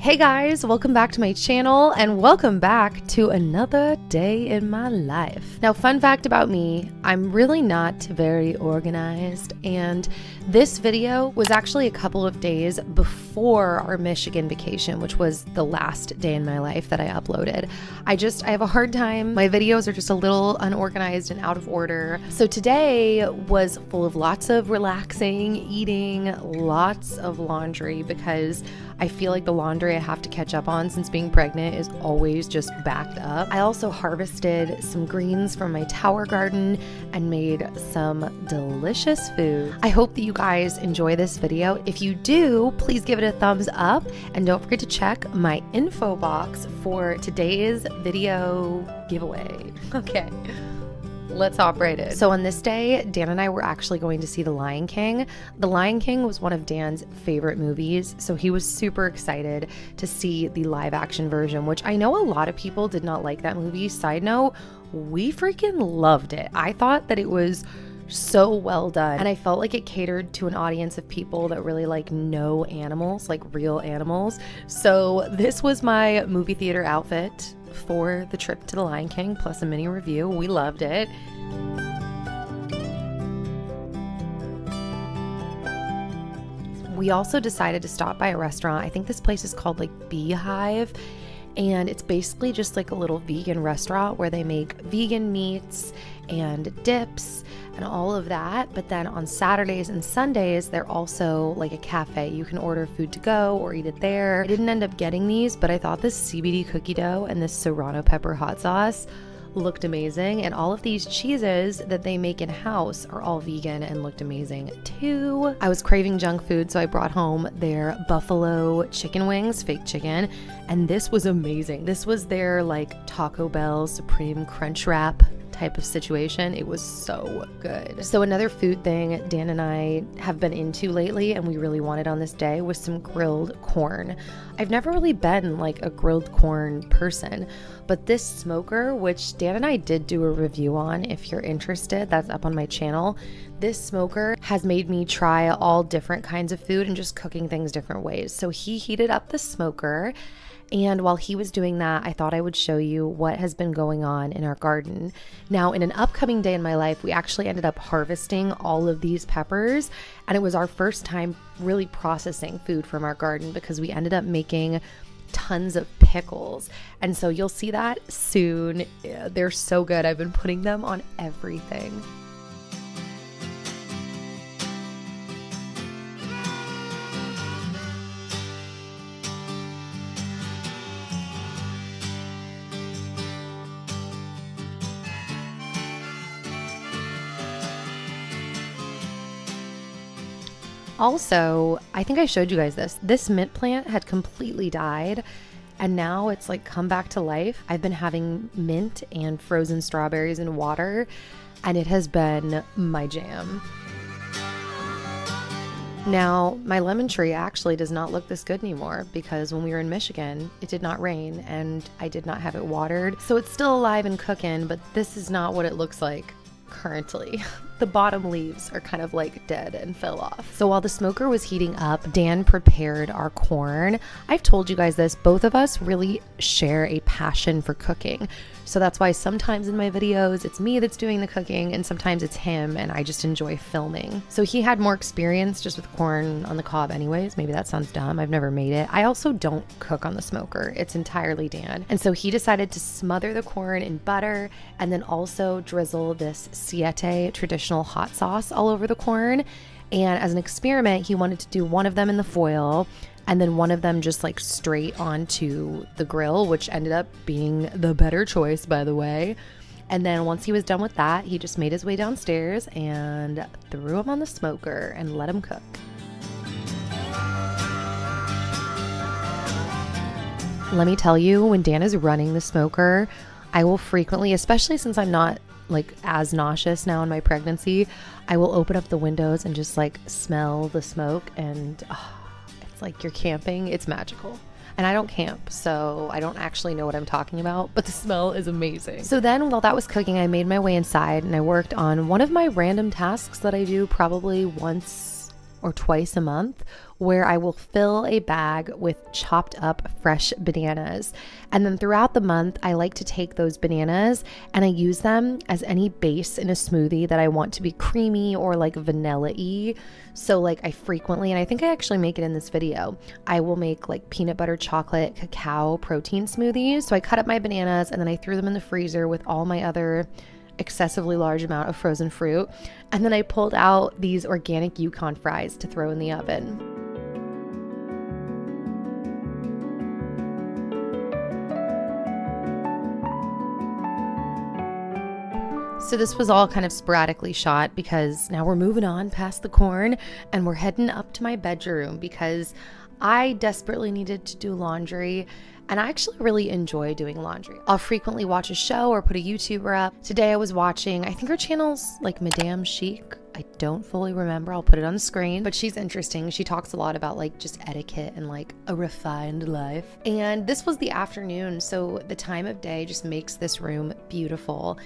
Hey guys, welcome back to my channel and welcome back to another day in my life. Now, fun fact about me, I'm really not very organized, and this video was actually a couple of days before our Michigan vacation, which was the last day in my life that I uploaded. I have a hard time. My videos are just a little unorganized and out of order. So today was full of lots of relaxing, eating, lots of laundry because I feel like the laundry I have to catch up on since being pregnant is always just backed up. I also harvested some greens from my tower garden and made some delicious food. I hope that you guys enjoy this video. If you do, please give it a thumbs up and don't forget to check my info box for today's video giveaway. Okay. Let's hop right in. So on this day, Dan and I were actually going to see The Lion King. The Lion King was one of Dan's favorite movies, so he was super excited to see the live action version, which I know a lot of people did not like that movie. Side note, we freaking loved it. I thought that it was so well done, and I felt like it catered to an audience of people that really know animals, like real animals. So this was my movie theater outfit for the trip to The Lion King, plus a mini review. We loved it. We also decided to stop by a restaurant. I think this place is called Beehive, and it's basically just a little vegan restaurant where they make vegan meats and dips and all of that. But then on Saturdays and Sundays, they're also a cafe. You can order food to go or eat it there. I didn't end up getting these, but I thought this CBD cookie dough and this serrano pepper hot sauce looked amazing, and all of these cheeses that they make in-house are all vegan and looked amazing too. I was craving junk food, so I brought home their buffalo chicken wings, fake chicken, and this was amazing. This was their Taco Bell Supreme Crunch Wrap type of situation. It was so good. So another food thing Dan and I have been into lately and we really wanted on this day was some grilled corn. I've never really been a grilled corn person, but this smoker, which Dan and I did do a review on, if you're interested, that's up on my channel. This smoker has made me try all different kinds of food and just cooking things different ways. So he heated up the smoker, and while he was doing that, I thought I would show you what has been going on in our garden. Now, in an upcoming day in my life, we actually ended up harvesting all of these peppers, and it was our first time really processing food from our garden because we ended up making tons of pickles. And so you'll see that soon. Yeah, they're so good. I've been putting them on everything. Also, I think I showed you guys this. This mint plant had completely died, and now it's come back to life. I've been having mint and frozen strawberries in water, and it has been my jam. Now, my lemon tree actually does not look this good anymore because when we were in Michigan, it did not rain and I did not have it watered. So it's still alive and cooking, but this is not what it looks like currently. The bottom leaves are kind of dead and fell off. So while the smoker was heating up, Dan prepared our corn. I've told you guys this, both of us really share a passion for cooking. So that's why sometimes in my videos, it's me that's doing the cooking and sometimes it's him, and I just enjoy filming. So he had more experience just with corn on the cob anyways. Maybe that sounds dumb. I've never made it. I also don't cook on the smoker. It's entirely Dan. And so he decided to smother the corn in butter and then also drizzle this Siete traditional hot sauce all over the corn. And as an experiment, he wanted to do one of them in the foil and then one of them just straight onto the grill, which ended up being the better choice, by the way. And then once he was done with that, he just made his way downstairs and threw them on the smoker and let them cook. Let me tell you, when Dan is running the smoker, I will frequently, especially since I'm not as nauseous now in my pregnancy, I will open up the windows and just smell the smoke, and it's you're camping. It's magical. And I don't camp, so I don't actually know what I'm talking about, but the smell is amazing. So then while that was cooking, I made my way inside and I worked on one of my random tasks that I do probably once or twice a month where I will fill a bag with chopped up fresh bananas. And then throughout the month, I like to take those bananas and I use them as any base in a smoothie that I want to be creamy or like vanilla-y. So like I frequently, and I think I actually make it in this video, I will make like peanut butter chocolate cacao protein smoothies. So I cut up my bananas and then I threw them in the freezer with all my other excessively large amount of frozen fruit. And then I pulled out these organic Yukon fries to throw in the oven. So this was all kind of sporadically shot because now we're moving on past the corn and we're heading up to my bedroom because I desperately needed to do laundry, and I actually really enjoy doing laundry. I'll frequently watch a show or put a YouTuber up. Today I was watching, I think her channel's like Madame Chic. I don't fully remember. I'll put it on the screen, but she's interesting. She talks a lot about like just etiquette and like a refined life. And this was the afternoon, so the time of day just makes this room beautiful.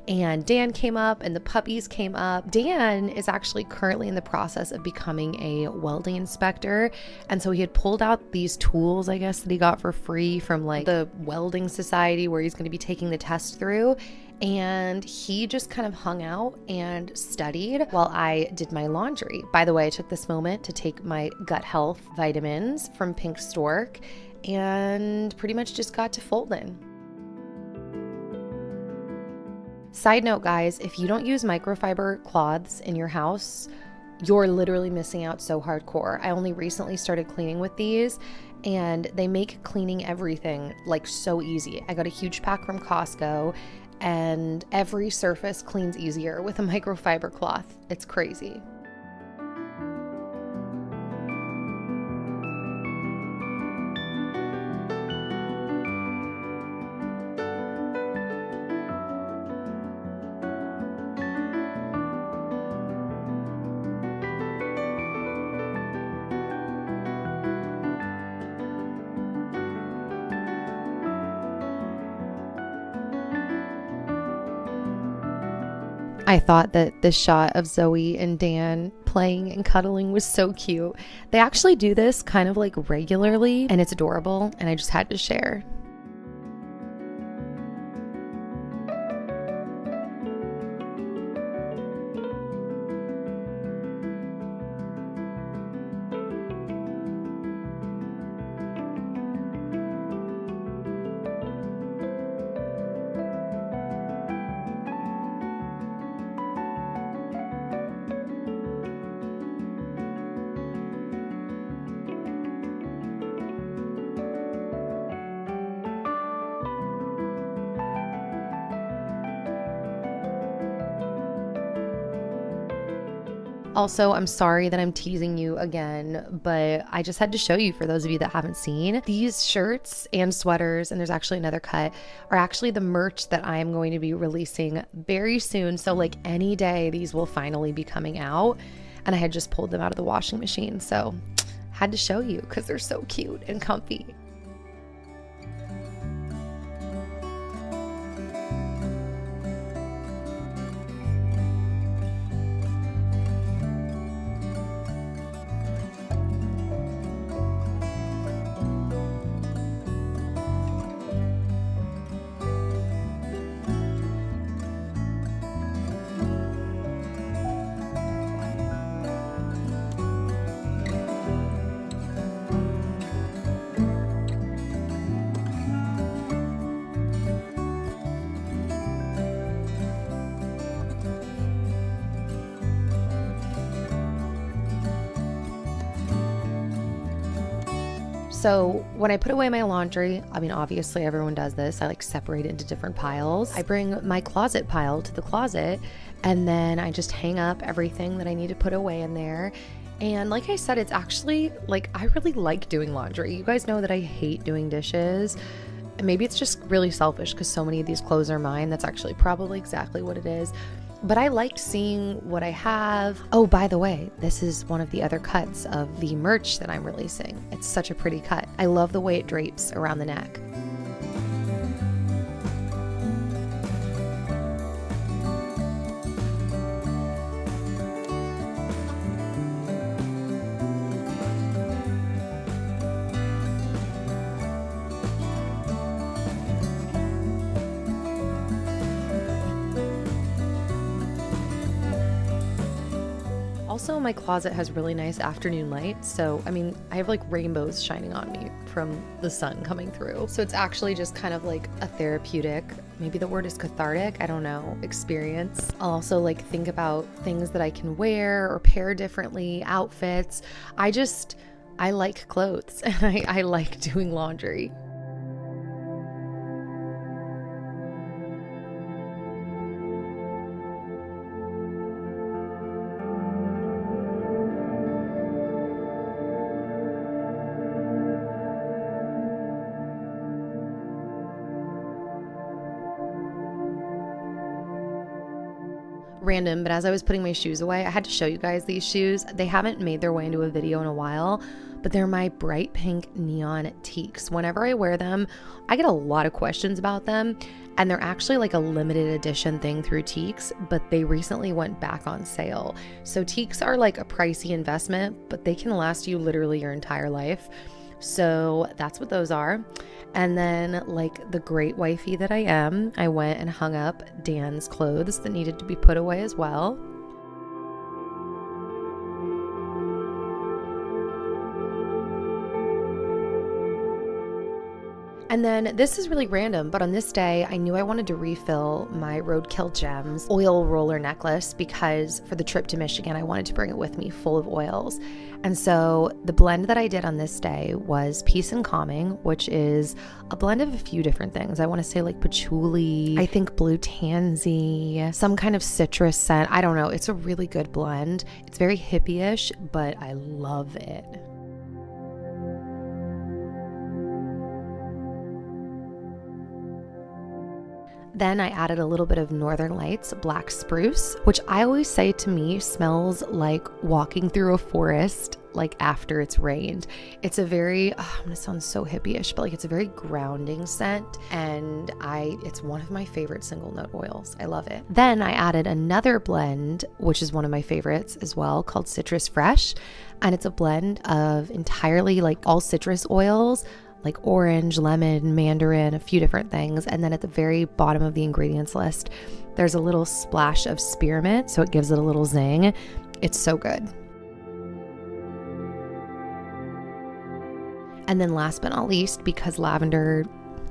And Dan came up and the puppies came up. Dan is actually currently in the process of becoming a welding inspector. And so he had pulled out these tools, I guess, that he got for free from like the welding society where he's going to be taking the test through. And he just kind of hung out and studied while I did my laundry. By the way, I took this moment to take my gut health vitamins from Pink Stork and pretty much just got to folding. Side note, guys, if you don't use microfiber cloths in your house, you're literally missing out so hardcore. I only recently started cleaning with these and they make cleaning everything like so easy. I got a huge pack from Costco and every surface cleans easier with a microfiber cloth. It's crazy. I thought that this shot of Zoe and Dan playing and cuddling was so cute. They actually do this kind of like regularly and it's adorable, and I just had to share. Also, I'm sorry that I'm teasing you again, but I just had to show you for those of you that haven't seen. These shirts and sweaters, and there's actually another cut, are actually the merch that I am going to be releasing very soon. So like any day, these will finally be coming out. And I had just pulled them out of the washing machine. So had to show you because they're so cute and comfy. So when I put away my laundry, I mean, obviously everyone does this. I like separate it into different piles. I bring my closet pile to the closet and then I just hang up everything that I need to put away in there. And like I said, it's actually like, I really like doing laundry. You guys know that I hate doing dishes. Maybe it's just really selfish because so many of these clothes are mine. That's actually probably exactly what it is. But I liked seeing what I have. Oh, by the way, this is one of the other cuts of the merch that I'm releasing. It's such a pretty cut. I love the way it drapes around the neck. Also, my closet has really nice afternoon light. So, I mean, I have like rainbows shining on me from the sun coming through. So it's actually just kind of like a therapeutic, maybe the word is cathartic, I don't know, experience. I'll also like think about things that I can wear or pair differently, outfits. I like clothes and I like doing laundry. Random, but as I was putting my shoes away, I had to show you guys these shoes. They haven't made their way into a video in a while, but they're my bright pink neon teaks. Whenever I wear them, I get a lot of questions about them, and they're actually like a limited edition thing through Teaks, but they recently went back on sale. So Teaks are like a pricey investment, but they can last you literally your entire life. So that's what those are. And then, like the great wifey that I am, I went and hung up Dan's clothes that needed to be put away as well. And then this is really random, but on this day, I knew I wanted to refill my Roadkill Gems oil roller necklace because for the trip to Michigan, I wanted to bring it with me full of oils. And so the blend that I did on this day was Peace and Calming, which is a blend of a few different things. I want to say like patchouli, I think blue tansy, some kind of citrus scent. I don't know. It's a really good blend. It's very hippie-ish, but I love it. Then I added a little bit of Northern Lights Black Spruce, which I always say to me smells like walking through a forest, like after it's rained. It's a very, I'm gonna sound so hippie-ish, but like it's a very grounding scent, and it's one of my favorite single note oils. I love it. Then I added another blend, which is one of my favorites as well, called Citrus Fresh, and it's a blend of entirely like all citrus oils, like orange, lemon, mandarin, a few different things. And then at the very bottom of the ingredients list, there's a little splash of spearmint, so it gives it a little zing. It's so good. And then last but not least, because lavender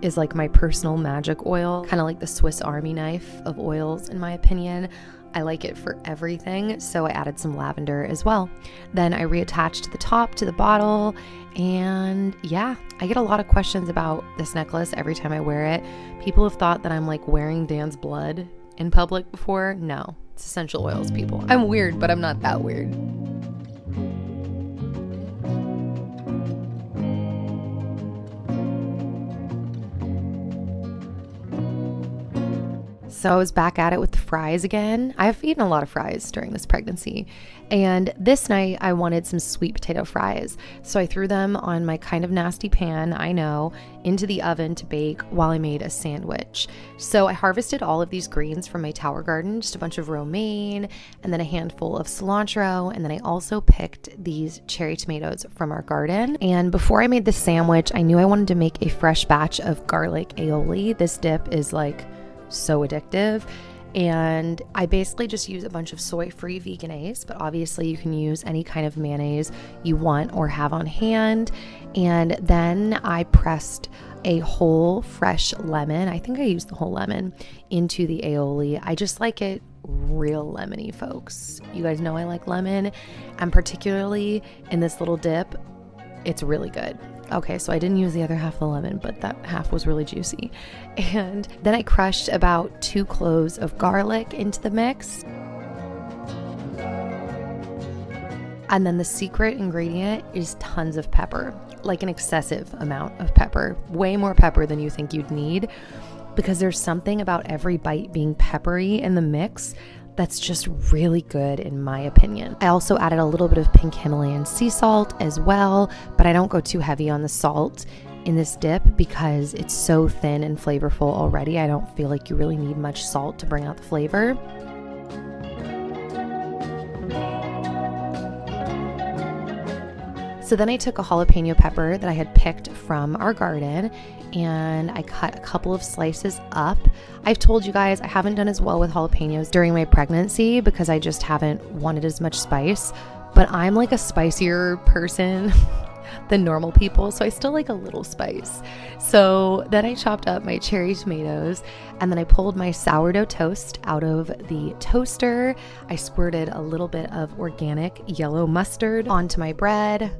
is like my personal magic oil, kind of like the Swiss Army knife of oils in my opinion, I like it for everything, so I added some lavender as well. Then I reattached the top to the bottle, and yeah, I get a lot of questions about this necklace every time I wear it. People have thought that I'm like wearing Dan's blood in public before. No, it's essential oils, people. I'm weird, but I'm not that weird. So I was back at it with the fries again. I've eaten a lot of fries during this pregnancy. And this night I wanted some sweet potato fries. So I threw them on my kind of nasty pan, I know, into the oven to bake while I made a sandwich. So I harvested all of these greens from my tower garden, just a bunch of romaine, and then a handful of cilantro. And then I also picked these cherry tomatoes from our garden. And before I made the sandwich, I knew I wanted to make a fresh batch of garlic aioli. This dip is like so addictive, and I basically just use a bunch of soy-free veganese, but obviously you can use any kind of mayonnaise you want or have on hand. And then I pressed a whole fresh lemon, I think I used the whole lemon, into the aioli. I just like it real lemony, folks. You guys know I like lemon, and particularly in this little dip, it's really good. Okay, so I didn't use the other half of the lemon, but that half was really juicy. And then I crushed about 2 cloves of garlic into the mix. And then the secret ingredient is tons of pepper, like an excessive amount of pepper, way more pepper than you think you'd need, because there's something about every bite being peppery in the mix that's just really good in my opinion. I also added a little bit of pink Himalayan sea salt as well, but I don't go too heavy on the salt in this dip because it's so thin and flavorful already. I don't feel like you really need much salt to bring out the flavor. So then I took a jalapeno pepper that I had picked from our garden and I cut a couple of slices up. I've told you guys I haven't done as well with jalapenos during my pregnancy because I just haven't wanted as much spice, but I'm like a spicier person than normal people, so I still like a little spice. So then I chopped up my cherry tomatoes and then I pulled my sourdough toast out of the toaster. I squirted a little bit of organic yellow mustard onto my bread.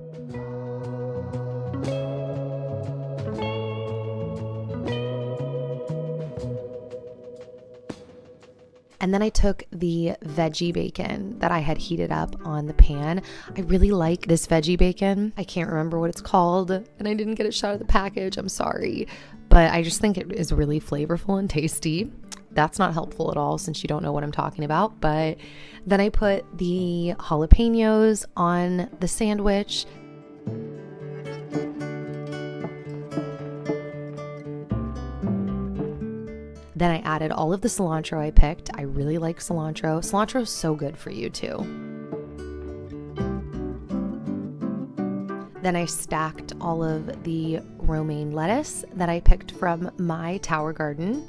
And then I took the veggie bacon that I had heated up on the pan. I really like this veggie bacon. I can't remember what it's called, and I didn't get it shot of the package. I'm sorry. But I just think it is really flavorful and tasty. That's not helpful at all since you don't know what I'm talking about. But then I put the jalapenos on the sandwich. Then I added all of the cilantro I picked. I really like cilantro. Cilantro is so good for you too. Then I stacked all of the romaine lettuce that I picked from my tower garden.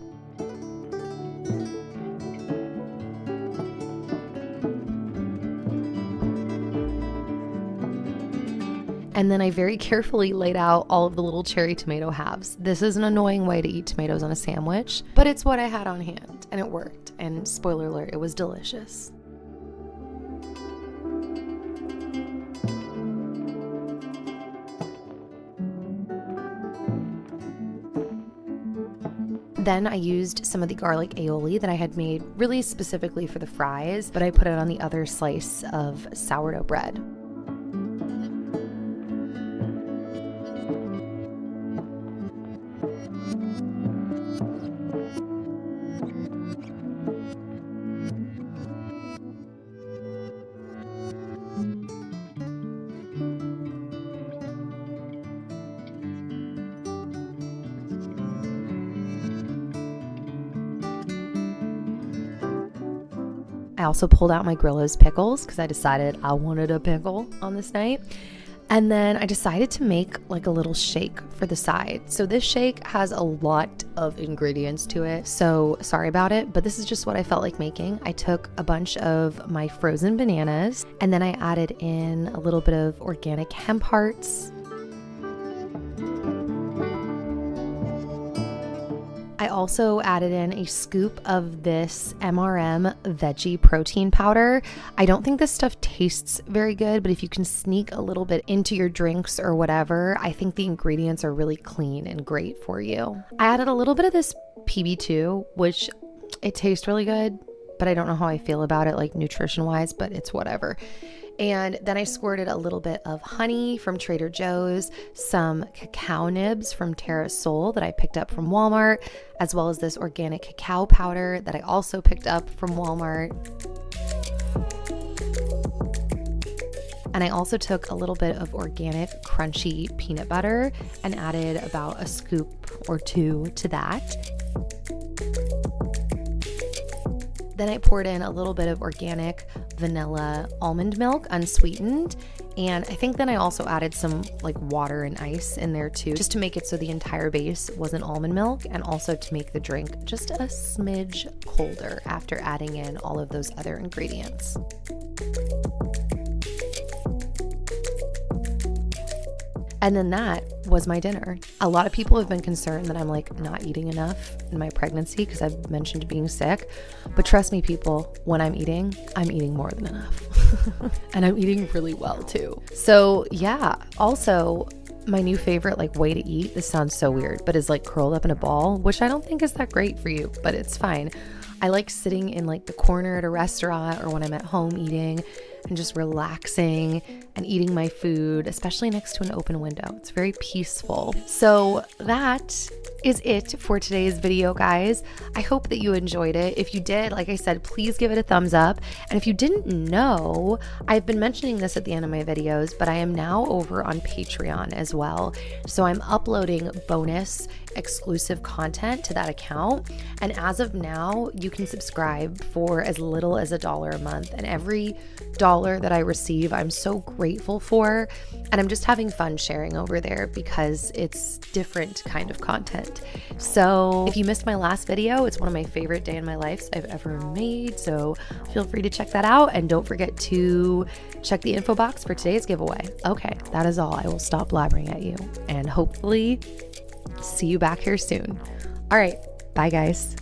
And then I very carefully laid out all of the little cherry tomato halves. This is an annoying way to eat tomatoes on a sandwich, but it's what I had on hand and it worked. And spoiler alert, it was delicious. Then I used some of the garlic aioli that I had made really specifically for the fries, but I put it on the other slice of sourdough bread. I also pulled out my Grillo's pickles because I decided I wanted a pickle on this night. And then I decided to make like a little shake for the side. So this shake has a lot of ingredients to it. So sorry about it, but this is just what I felt like making. I took a bunch of my frozen bananas and then I added in a little bit of organic hemp hearts. I also added in a scoop of this MRM veggie protein powder. I don't think this stuff tastes very good, but if you can sneak a little bit into your drinks or whatever, I think the ingredients are really clean and great for you. I added a little bit of this PB2, which it tastes really good, but I don't know how I feel about it, like nutrition wise, but it's whatever. And then I squirted a little bit of honey from Trader Joe's, some cacao nibs from Terra Sol that I picked up from Walmart, as well as this organic cacao powder that I also picked up from Walmart. And I also took a little bit of organic crunchy peanut butter and added about a scoop or two to that. Then I poured in a little bit of organic vanilla almond milk, unsweetened. And I think then I also added some like water and ice in there too, just to make it so the entire base wasn't almond milk and also to make the drink just a smidge colder after adding in all of those other ingredients. And then that was my dinner. A lot of people have been concerned that I'm like not eating enough in my pregnancy because I've mentioned being sick. But trust me, people, when I'm eating more than enough. And I'm eating really well too. So yeah, also my new favorite like way to eat, this sounds so weird, but is like curled up in a ball, which I don't think is that great for you, but it's fine. I like sitting in like the corner at a restaurant or when I'm at home eating and just relaxing and eating my food, especially next to an open window. It's very peaceful. So that is it for today's video, guys. I hope that you enjoyed it. If you did, like I said, please give it a thumbs up. And if you didn't know, I've been mentioning this at the end of my videos, but I am now over on Patreon as well. So I'm uploading bonus exclusive content to that account. And as of now, you can subscribe for as little as $1 a month. And every dollar that I receive, I'm so grateful for. And I'm just having fun sharing over there because it's different kind of content. So if you missed my last video, it's one of my favorite day in my lives I've ever made. So feel free to check that out. And don't forget to check the info box for today's giveaway. Okay, that is all. I will stop blabbering at you and hopefully see you back here soon. All right, bye guys.